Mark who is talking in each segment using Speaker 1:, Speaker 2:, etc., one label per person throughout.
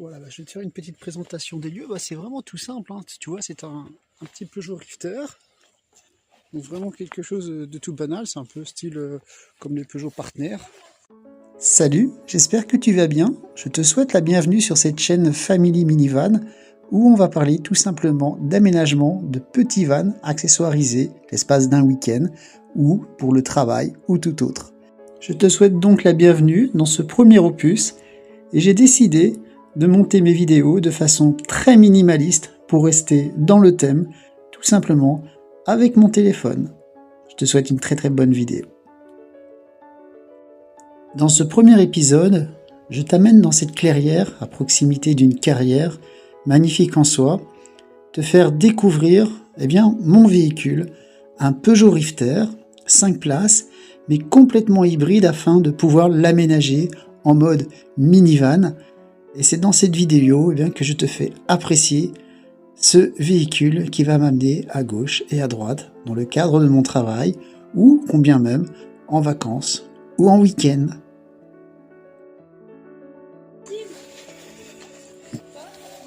Speaker 1: Voilà, je vais te faire une petite présentation des lieux. C'est vraiment tout simple, hein. Tu vois, c'est un petit Peugeot Rifter. Donc vraiment quelque chose de tout banal, c'est un peu style comme les Peugeot partenaires. Salut, j'espère que tu vas bien. Je te souhaite la bienvenue sur cette chaîne Family Minivan où on va parler tout simplement d'aménagement de petits vans accessoirisés l'espace d'un week-end ou pour le travail ou tout autre. Je te souhaite donc la bienvenue dans ce premier opus et j'ai décidé de monter mes vidéos de façon très minimaliste pour rester dans le thème, tout simplement avec mon téléphone. Je te souhaite une très bonne vidéo. Dans ce premier épisode, je t'amène dans cette clairière à proximité d'une carrière, magnifique en soi, te faire découvrir mon véhicule, un Peugeot Rifter, 5 places, mais complètement hybride afin de pouvoir l'aménager en mode minivan. Et c'est dans cette vidéo que je te fais apprécier ce véhicule qui va m'amener à gauche et à droite dans le cadre de mon travail ou combien même en vacances ou en week-end.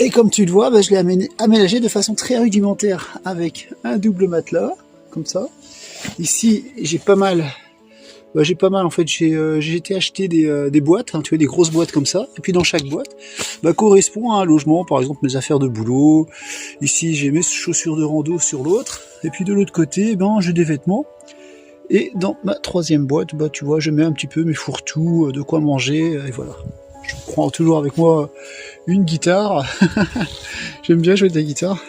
Speaker 1: Et comme tu le vois, je l'ai aménagé de façon très rudimentaire avec un double matelas, comme ça. Ici, j'ai pas mal en fait, j'ai été acheter des boîtes, hein, tu vois, des grosses boîtes comme ça, et puis dans chaque boîte, correspond à un logement, par exemple mes affaires de boulot. Ici j'ai mes chaussures de rando sur l'autre, et puis de l'autre côté, j'ai des vêtements. Et dans ma troisième boîte, tu vois, je mets un petit peu mes fourre-tout, de quoi manger, et voilà. Je prends toujours avec moi une guitare. J'aime bien jouer de la guitare.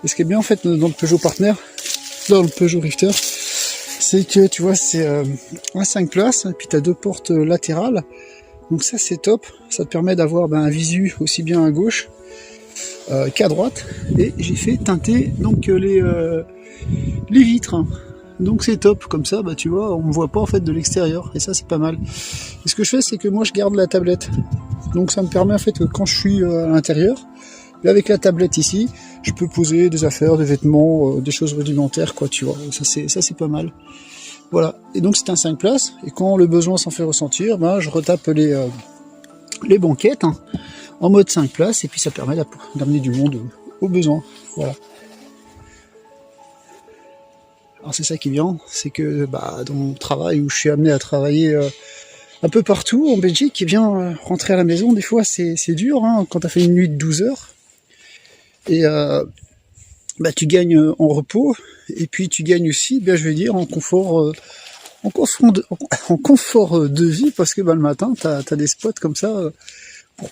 Speaker 1: Et ce qui est bien en fait dans le Peugeot Partner, dans le Peugeot Rifter, c'est que tu vois, c'est un 5 places, et puis tu as 2 portes latérales. Donc ça c'est top, ça te permet d'avoir un visu aussi bien à gauche qu'à droite. Et j'ai fait teinter donc les vitres. Donc c'est top, comme ça tu vois, on ne voit pas en fait de l'extérieur, et ça c'est pas mal. Et ce que je fais, c'est que moi je garde la tablette. Donc ça me permet en fait que quand je suis à l'intérieur, avec la tablette ici, je peux poser des affaires, des vêtements, des choses rudimentaires, quoi, tu vois. Ça c'est pas mal. Voilà. Et donc c'est un 5 places. Et quand le besoin s'en fait ressentir, je retape les banquettes en mode 5 places. Et puis ça permet d'amener du monde au besoin. Voilà. Alors c'est ça qui est bien, c'est que dans mon travail où je suis amené à travailler un peu partout en Belgique, rentrer à la maison, des fois c'est dur, hein, quand tu as fait une nuit de 12 heures. Et tu gagnes en repos, et puis tu gagnes aussi, en confort, en confort de vie, parce que le matin, tu as des spots comme ça